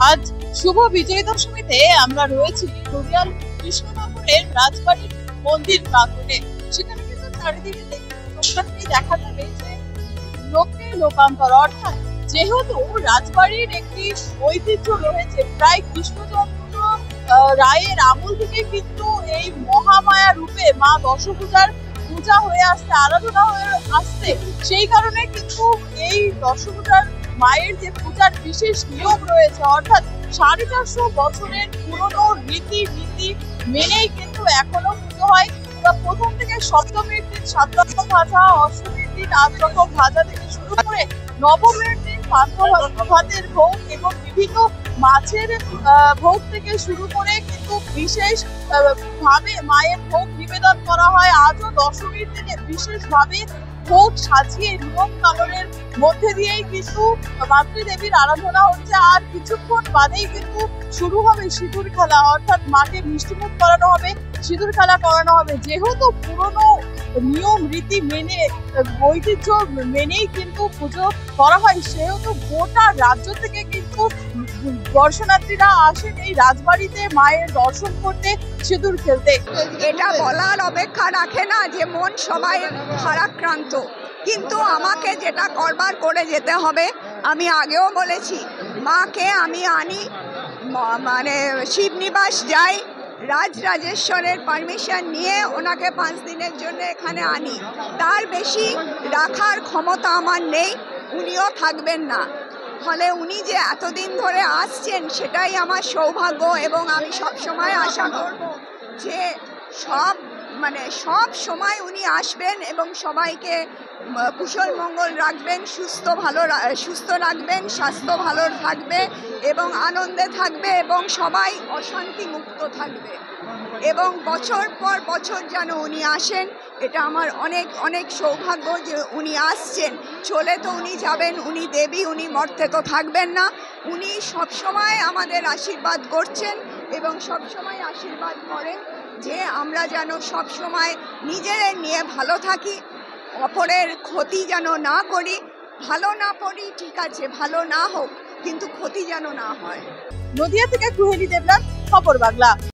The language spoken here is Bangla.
আজ শুভ বিজয় দশমীতে আমরা রয়েছি নদিয়ার কৃষ্ণনগরের রাজবাড়ির মন্দির প্রাঙ্গণে। সেখানে কিন্তু চারিদিকে দেখা যাবে যে লোকে লোকান্তর, অর্থাৎ যেহেতু রাজবাড়ির একটি ঐতিহ্য রয়েছে, প্রায় কৃষ্ণচন্দ্র রায়ের আমল থেকে কিন্তু এই মহামায়া রূপে মা দশভূজার পূজা হয়ে আসছে, আরাধনা হয়ে আসছে। সেই কারণে কিন্তু এই দশভূজার মায়ের যে পূজার বিশেষ নিয়ম রয়েছে, অর্থাৎ 450 বছরের পুরনো রীতি মেনেই কিন্তু এখনো পুজো হয়। প্রথম থেকে সপ্তমীর দিন 7 রকম ভাজা, অষ্টমীর দিন 8 রকম ভাজা থেকে শুরু করে নবমীর দিন ভাতের ভোগ এবং বিভিন্ন মাছের ভোগ থেকে শুরু করে কিন্তু বিশেষ ভাবে মায়ের ভোগ নিবেদন করা হয়। আজও দশমীর দিনে বিশেষ ভাবে ভোগ সাজিয়ে নিয়ম কানুনের মধ্যে দিয়েই কিন্তু মাতৃদেবীর আরাধনা হচ্ছে। আর কিছুক্ষণ বাদেই কিন্তু শুরু হবে সিঁদুর খেলা, অর্থাৎ মাকে মিষ্টিমুখ করানো হবে, সিঁদুর খেলা করানো হবে। যেহেতু পুরনো নিয়ম রীতি মেনে, ঐতিহ্য মেনেই কিন্তু পুজো করা হয়, সেহেতু গোটা রাজ্য থেকে কিন্তু দর্শনার্থীরা আসেন এই রাজবাড়িতে মায়ের দর্শন করতে, সিঁদুর খেলতে। এটা বলার অপেক্ষা রাখে না যে মন সবাই ভারাক্রান্ত, কিন্তু আমাকে যেটা করবার করে যেতে হবে। আমি আগেও বলেছি, মাকে আমি আনি, মানে শিবনিবাস যাই, রাজরাজেশ্বরের পারমিশন নিয়ে ওনাকে 5 দিনের জন্য এখানে আনি। তার বেশি রাখার ক্ষমতা আমার নেই, উনিও থাকবেন না। ফলে উনি যে এতদিন ধরে আসছেন সেটাই আমার সৌভাগ্য, এবং আমি সব সময় আশা করব যে সব সময় উনি আসবেন এবং সবাইকে কুশল মঙ্গল রাখবেন, সুস্থ রাখবেন, স্বাস্থ্য ভালো থাকবে এবং আনন্দে থাকবে এবং সবাই অশান্তি মুক্ত থাকবে, এবং বছর পর বছর যেন উনি আসেন। এটা আমার অনেক অনেক সৌভাগ্য যে উনি আসছেন। চলে তো উনি যাবেন, উনি দেবী, উনি মর্তে তো থাকবেন না। উনি সবসময় আমাদের আশীর্বাদ করছেন এবং সবসময় আশীর্বাদ করেন যে আমরা যেন সবসময় নিজেদের নিয়ে ভালো থাকি, অপরের ক্ষতি যেন না করি। ভালো না পড়ি ঠিক আছে, ভালো না হোক, কিন্তু ক্ষতি যেন না হয়। নদিয়া থেকে কুহেলি দেবনাথ, খবর বাংলা।